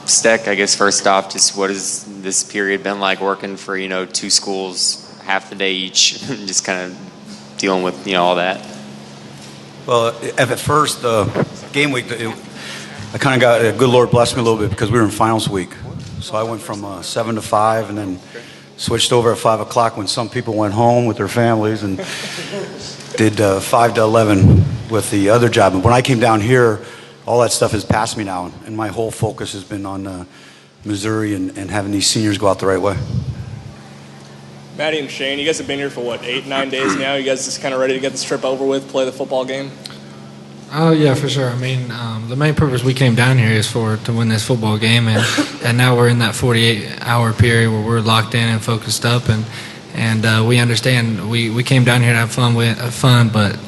Steck, I guess first off, just what has this period been like working for, two schools, half the day each, just kind of dealing with, all that? Well, at first, game week, I kind of got, good Lord blessed me a little bit because we were in finals week. So I went from 7 to 5 and then switched over at 5 o'clock when some people went home with their families and did 5 to 11 with the other job. And when I came down here, all that stuff has passed me now, and my whole focus has been on Missouri and having these seniors go out the right way. Maddie and Shane, you guys have been here for, 8-9 days now? You guys just kind of ready to get this trip over with, play the football game? Oh, yeah, for sure. I mean, the main purpose we came down here is to win this football game, and now we're in that 48-hour period where we're locked in and focused up, and we understand we came down here to have fun, but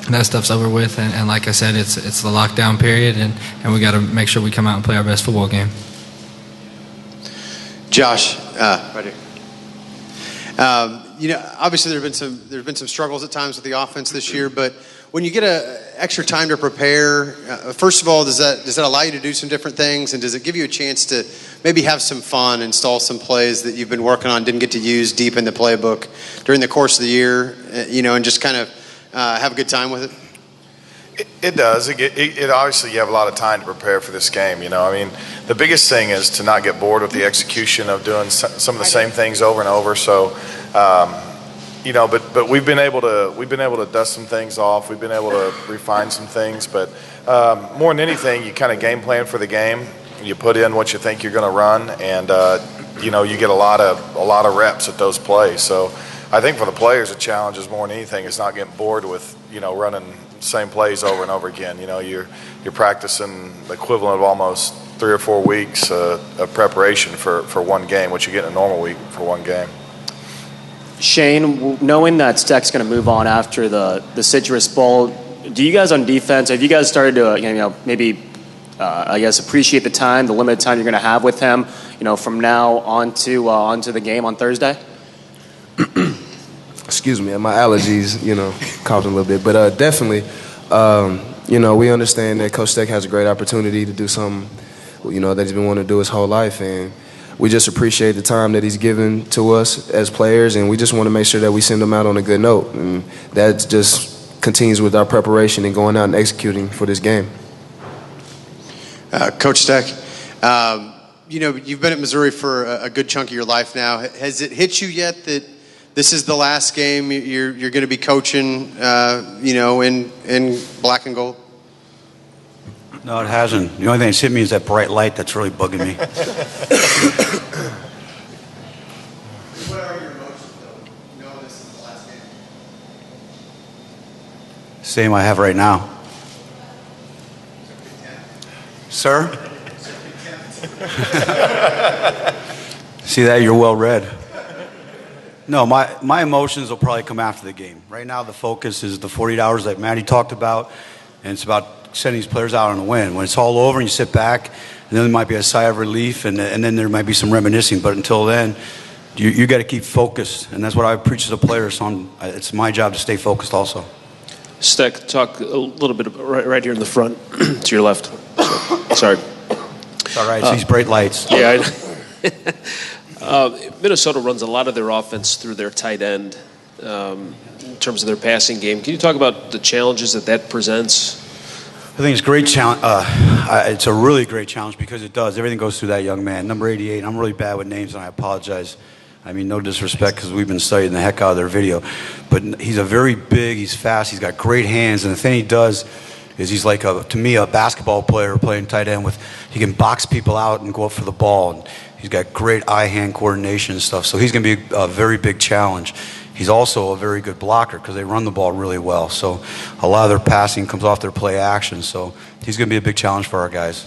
that stuff's over with, and like I said, it's the lockdown period, and we got to make sure we come out and play our best football game. Josh, right here. Obviously there have been some struggles at times with the offense this year, but when you get extra time to prepare, first of all, does that allow you to do some different things, and does it give you a chance to maybe have some fun, install some plays that you've been working on, didn't get to use deep in the playbook during the course of the year, and just kind of have a good time with it? It does. It obviously, you have a lot of time to prepare for this game. I mean, the biggest thing is to not get bored with the execution of doing some of the same things over and over. So, but we've been able to dust some things off. We've been able to refine some things. But more than anything, you kind of game plan for the game. You put in what you think you're going to run, and you get a lot of reps at those plays. So I think for the players, the challenge is more than anything is not getting bored with running the same plays over and over again. You're practicing the equivalent of almost 3 or 4 weeks of preparation for one game, which you get in a normal week for one game. Shane, knowing that Steck's going to move on after the Citrus Bowl, do you guys on defense, have you guys started to maybe appreciate the time, the limited time you're going to have with him, from now on to the game on Thursday? Excuse me, my allergies, coughing a little bit. But definitely, we understand that Coach Steck has a great opportunity to do something, that he's been wanting to do his whole life. And we just appreciate the time that he's given to us as players. And we just want to make sure that we send him out on a good note. And that just continues with our preparation and going out and executing for this game. Coach Steck, you've been at Missouri for a good chunk of your life now. Has it hit you yet that this is the last game you're going to be coaching, in black and gold? No, it hasn't. The only thing that's hit me is that bright light that's really bugging me. What are your emotions, though, knowing this is the last game? Same I have right now. Sir? See that? You're well read. No, my emotions will probably come after the game. Right now, the focus is the 48 hours that Maddie talked about, and it's about sending these players out on a win. When it's all over and you sit back, and then there might be a sigh of relief, and then there might be some reminiscing. But until then, you got to keep focused, and that's what I preach to the players. So it's my job to stay focused also. Steck, talk a little bit about right here in the front, to your left. Sorry. It's all right. It's these bright lights. Yeah. Minnesota runs a lot of their offense through their tight end in terms of their passing game. Can you talk about the challenges that presents? I think it's a great challenge. It's a really great challenge because it does. Everything goes through that young man. Number 88, I'm really bad with names, and I apologize. I mean, no disrespect because we've been studying the heck out of their video. But he's a very big, he's fast, he's got great hands, and the thing he does is he's like, to me, a basketball player playing tight end he can box people out and go up for the ball. And he's got great eye-hand coordination and stuff. So he's going to be a very big challenge. He's also a very good blocker because they run the ball really well. So a lot of their passing comes off their play action. So he's going to be a big challenge for our guys.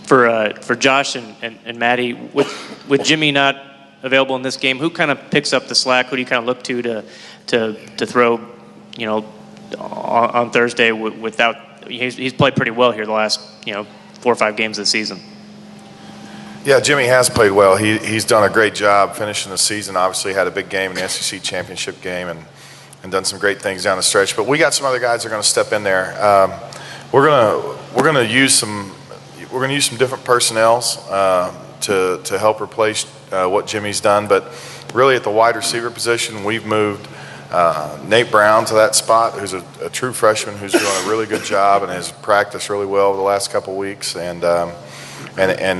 For Josh and Maddie, with Jimmy not available in this game, who kind of picks up the slack? Who do you kind of look to throw, on Thursday without? He's played pretty well here the last 4 or 5 games of the season. Yeah, Jimmy has played well. He's done a great job finishing the season. Obviously had a big game in the SEC championship game and done some great things down the stretch. But we got some other guys that are going to step in there. We're going to use some going to use some different personnels to help replace what Jimmy's done. But really, at the wide receiver position, we've moved Nate Brown to that spot, who's a true freshman who's doing a really good job and has practiced really well over the last couple of weeks. And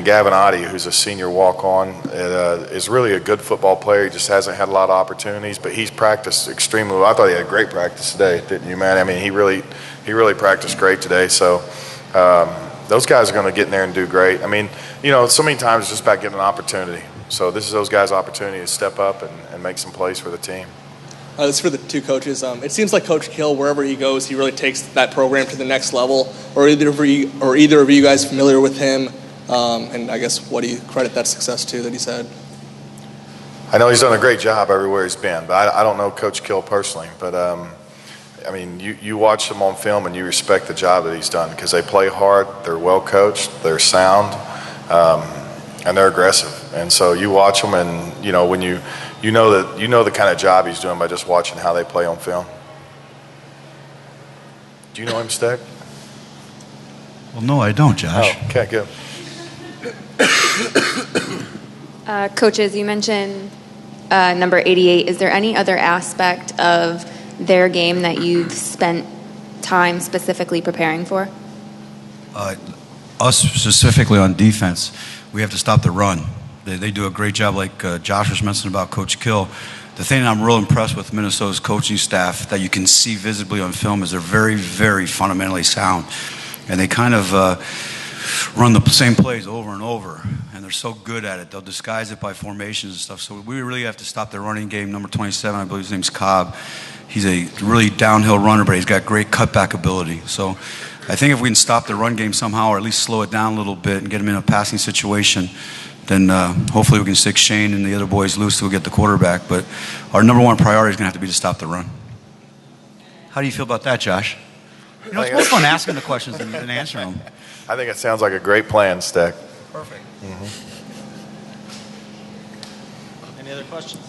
Gavin Oddie, who's a senior walk-on, is really a good football player. He just hasn't had a lot of opportunities, but he's practiced extremely well. I thought he had a great practice today, didn't you, man? I mean, he really practiced great today. So those guys are going to get in there and do great. I mean, so many times it's just about getting an opportunity. So this is those guys' opportunity to step up and make some plays for the team. This is for the two coaches. It seems like Coach Kill, wherever he goes, he really takes that program to the next level. Or either of you guys familiar with him? And I guess what do you credit that success to that he's had? I know he's done a great job everywhere he's been, but I don't know Coach Kill personally. But I mean, you watch him on film and you respect the job that he's done because they play hard, they're well coached, they're sound, and they're aggressive. And so you watch them, and when you know the kind of job he's doing by just watching how they play on film. Do you know him, Steck? Well, no, I don't, Josh. Oh, okay, good. Coaches, you mentioned number 88. Is there any other aspect of their game that you've spent time specifically preparing for? Us specifically on defense, we have to stop the run. They do a great job, like Josh was mentioning about Coach Kill. The thing that I'm real impressed with Minnesota's coaching staff that you can see visibly on film is they're very, very fundamentally sound. And they kind of run the same plays over and over. And they're so good at it. They'll disguise it by formations and stuff. So we really have to stop their running game. Number 27, I believe his name's Cobb. He's a really downhill runner, but he's got great cutback ability. So I think if we can stop the run game somehow, or at least slow it down a little bit and get him in a passing situation, then hopefully we can stick Shane and the other boys loose to get the quarterback. But our number one priority is going to have to be to stop the run. How do you feel about that, Josh? It's more fun asking the questions than answering them. I think it sounds like a great plan, Steck. Perfect. Any other questions?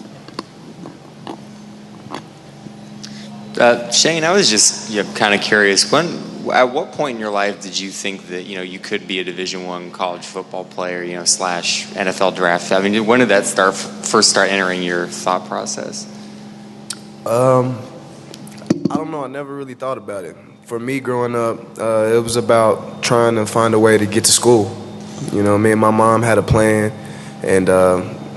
Shane, I was just kind of curious. At what point in your life did you think that you could be a Division I college football player, / NFL draft? I mean, when did that first start entering your thought process? I don't know. I never really thought about it. For me, growing up, it was about trying to find a way to get to school. Me and my mom had a plan, and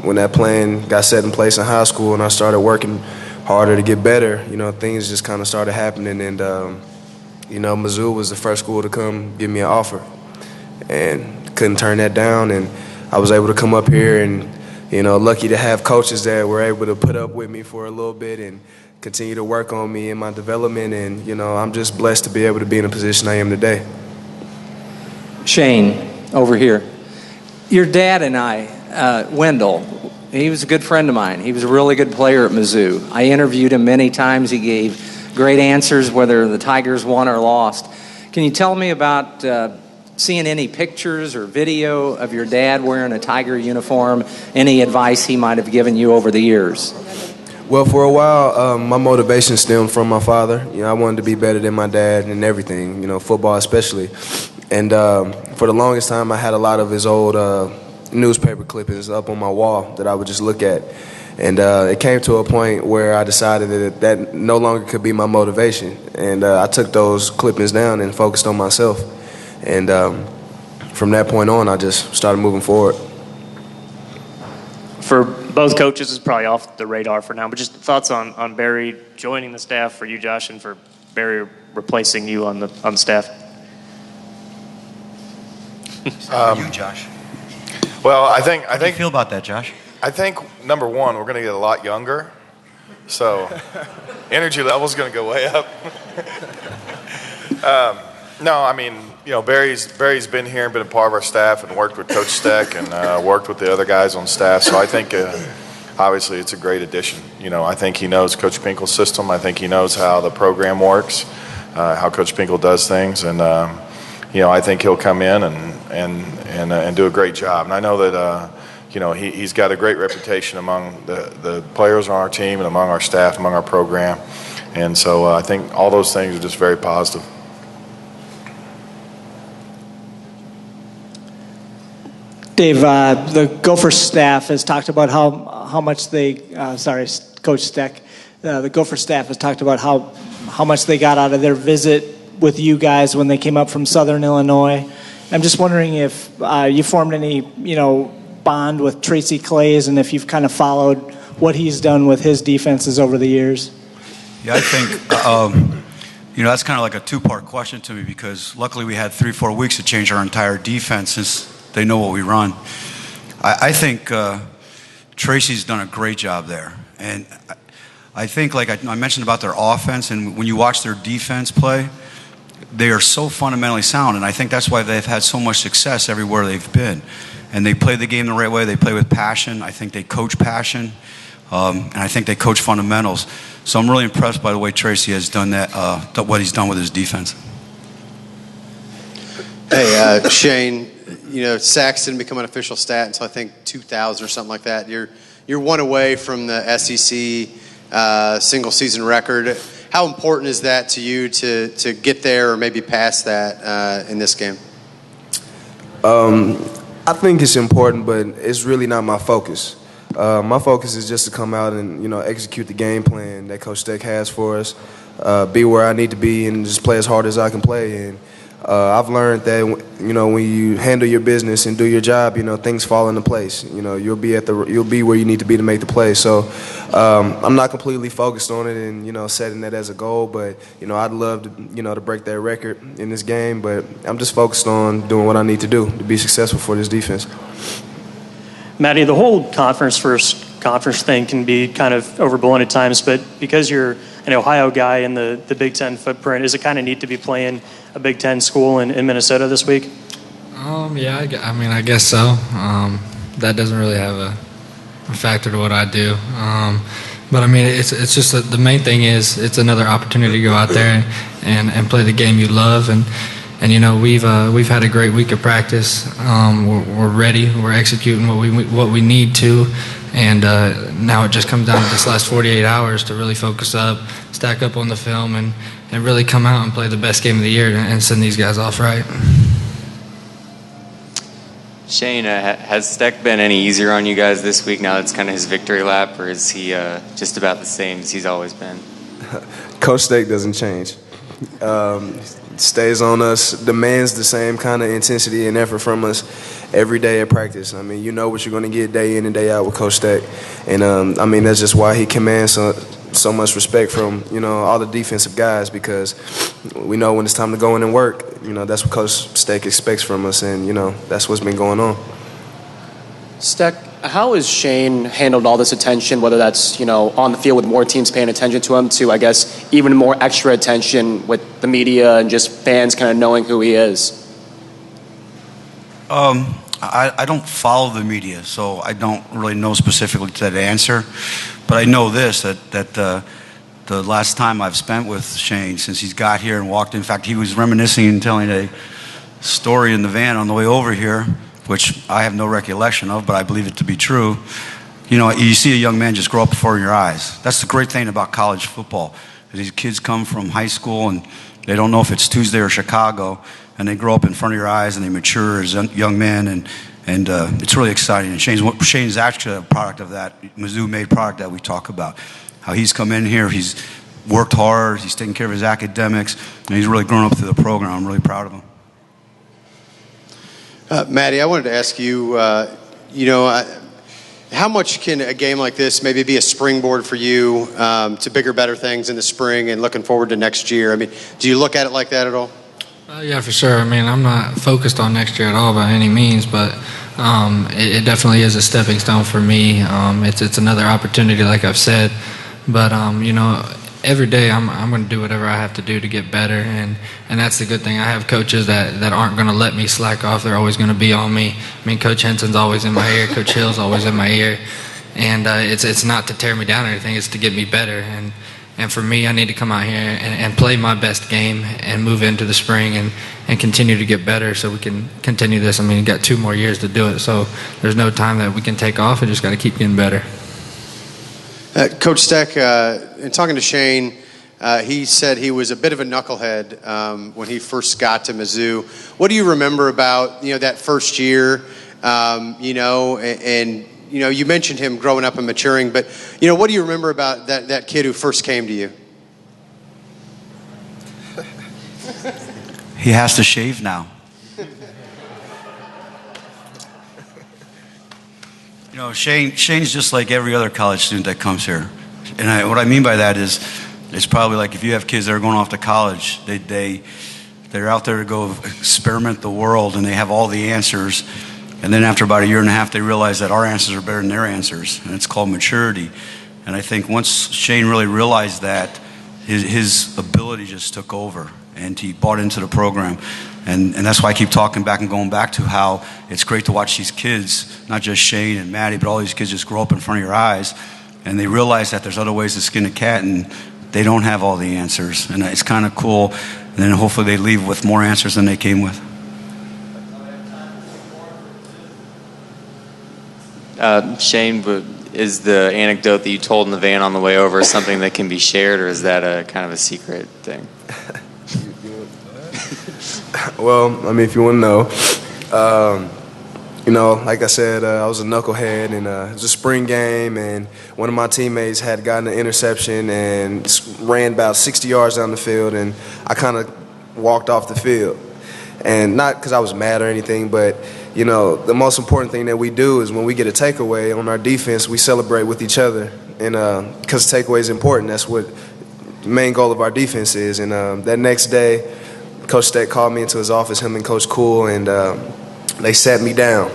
when that plan got set in place in high school, and I started working harder to get better, things just kind of started happening, and Mizzou was the first school to come give me an offer, and couldn't turn that down, and I was able to come up here, and lucky to have coaches that were able to put up with me for a little bit and continue to work on me in my development, and I'm just blessed to be able to be in the position I am today. Shane, over here. Your dad and I, Wendell, he was a good friend of mine. He was a really good player at Mizzou. I interviewed him many times. He gave great answers whether the Tigers won or lost. Can you tell me about seeing any pictures or video of your dad wearing a Tiger uniform, any advice he might have given you over the years? Well, for a while, my motivation stemmed from my father. I wanted to be better than my dad in everything, football especially. And for the longest time, I had a lot of his old newspaper clippings up on my wall that I would just look at. And it came to a point where I decided that no longer could be my motivation. And I took those clippings down and focused on myself. And from that point on, I just started moving forward. For both coaches, it's probably off the radar for now, but just thoughts on Barry joining the staff for you, Josh, and for Barry replacing you on the staff. You, Josh. Well, I think. How do you feel about that, Josh? I think number one, we're going to get a lot younger, so energy level's going to go way up. No, I mean, Barry's been here and been a part of our staff and worked with Coach Steck and worked with the other guys on staff. So I think, obviously, it's a great addition. I think he knows Coach Pinkel's system. I think he knows how the program works, how Coach Pinkel does things, and I think he'll come in and do a great job. And I know that he's got a great reputation among the players on our team and among our staff, among our program, and so I think all those things are just very positive. Dave, the Gopher staff has talked about how much they, Coach Steck, the Gopher staff has talked about how much they got out of their visit with you guys when they came up from Southern Illinois. I'm just wondering if you formed any, bond with Tracy Claeys, and if you've kind of followed what he's done with his defenses over the years. Yeah, I think, that's kind of like a two-part question to me, because luckily we had 3-4 weeks to change our entire defense since they know what we run. I think Tracy's done a great job there. And I think, like I mentioned about their offense, and when you watch their defense play, they are so fundamentally sound, and I think that's why they've had so much success everywhere they've been. And they play the game the right way. They play with passion. I think they coach passion, and I think they coach fundamentals. So I'm really impressed by the way Tracy has done that, what he's done with his defense. Hey, Shane, sacks didn't become an official stat until I think 2000 or something like that. You're one away from the SEC single season record. How important is that to you to get there or maybe past that in this game? I think it's important, but it's really not my focus. My focus is just to come out and execute the game plan that Coach Steck has for us, be where I need to be, and just play as hard as I can play. And I've learned that when you handle your business and do your job, things fall into place. You'll be where you need to be to make the play. So I'm not completely focused on it and setting that as a goal, but I'd love to to break that record in this game. But I'm just focused on doing what I need to do to be successful for this defense. Matty, the whole conference thing can be kind of overblown at times, but because you're an Ohio guy in the Big Ten footprint, is it kind of neat to be playing a Big Ten school in Minnesota this week? Yeah, I guess so. That doesn't really have a factor to what I do. But it's just that the main thing is it's another opportunity to go out there and play the game you love. And we've had a great week of practice. We're ready. We're executing what we need to. And now it just comes down to this last 48 hours to really focus up, stack up on the film, and really come out and play the best game of the year and send these guys off right. Shane, has Steck been any easier on you guys this week now that's kind of his victory lap, or is he just about the same as he's always been? Coach Steck doesn't change. Stays on us, demands the same kind of intensity and effort from us every day at practice. What you're going to get day in and day out with Coach Steck. And, that's just why he commands so much respect from, all the defensive guys, because we know when it's time to go in and work, that's what Coach Steck expects from us, and, that's what's been going on. Steck, how has Shane handled all this attention, whether that's, on the field with more teams paying attention to him, to, I guess, even more extra attention with the media and just fans kind of knowing who he is? I don't follow the media, so I don't really know specifically to that answer. But I know this, that the last time I've spent with Shane since he's got here and walked in fact, he was reminiscing and telling a story in the van on the way over here, which I have no recollection of, but I believe it to be true. You see a young man just grow up before your eyes. That's the great thing about college football. These kids come from high school and they don't know if it's Tuesday or Chicago, and they grow up in front of your eyes and they mature as young men, and it's really exciting. And Shane's actually a product of that Mizzou-made product that we talk about. How he's come in here, he's worked hard, he's taken care of his academics, and he's really grown up through the program. I'm really proud of him. Matty, I wanted to ask you, how much can a game like this maybe be a springboard for you to bigger, better things in the spring and looking forward to next year? Do you look at it like that at all? Yeah, for sure. I'm not focused on next year at all by any means, but it definitely is a stepping stone for me. It's another opportunity, like I've said. But, every day I'm going to do whatever I have to do to get better, and that's the good thing. I have coaches that aren't going to let me slack off. They're always going to be on me. Coach Henson's always in my ear. Coach Hill's always in my ear. And it's not to tear me down or anything. It's to get me better. And for me, I need to come out here and play my best game and move into the spring and continue to get better so we can continue this. We've got 2 more years to do it, so there's no time that we can take off. We just got to keep getting better. Coach Steck, in talking to Shane, he said he was a bit of a knucklehead when he first got to Mizzou. What do you remember about that first year You know, and you know, you mentioned him growing up and maturing, but you know, what do you remember about that kid who first came to you? He has to shave now. You know, Shane's just like every other college student that comes here. And what I mean by that is, it's probably like if you have kids that are going off to college, they're out there to go experiment the world and they have all the answers. And then after about a year and a half, they realize that our answers are better than their answers. And it's called maturity. And I think once Shane really realized that, his ability just took over. And he bought into the program. And that's why I keep talking back and going back to how it's great to watch these kids, not just Shane and Maddie, but all these kids just grow up in front of your eyes. And they realize that there's other ways to skin a cat, and they don't have all the answers. And it's kind of cool. And then hopefully they leave with more answers than they came with. Shane, is the anecdote that you told in the van on the way over something that can be shared, or is that a kind of a secret thing? Well, I mean, if you want to know, you know, like I said, I was a knucklehead, and it was a spring game, and one of my teammates had gotten an interception and ran about 60 yards down the field, and I kind of walked off the field. And not because I was mad or anything, but, you know, the most important thing that we do is when we get a takeaway on our defense, we celebrate with each other. And because takeaway is important, that's what the main goal of our defense is. And that next day, Coach Steck called me into his office, him and Coach Cool, and they sat me down.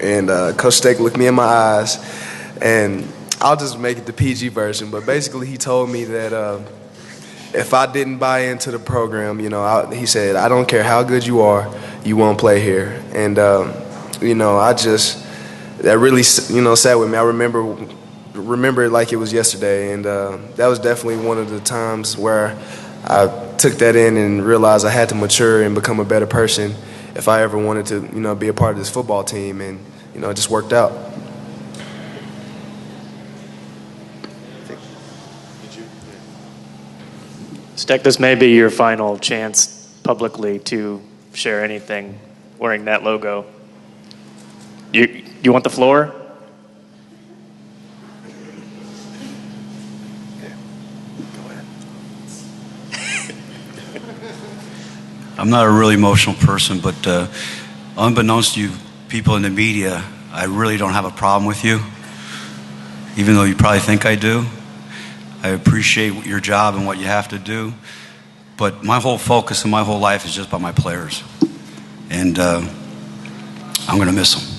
And Coach Steck looked me in my eyes, and I'll just make it the PG version, but basically he told me that if I didn't buy into the program, you know, he said, I don't care how good you are, you won't play here. And, you know, that really, you know, sat with me. I remember it like it was yesterday, and that was definitely one of the times where I took that in and realized I had to mature and become a better person if I ever wanted to, you know, be a part of this football team, and, you know, it just worked out. Steck, this may be your final chance publicly to share anything wearing that logo. You want the floor? I'm not a really emotional person, but unbeknownst to you people in the media, I really don't have a problem with you, even though you probably think I do. I appreciate your job and what you have to do, but my whole focus and my whole life is just about my players, and I'm going to miss them.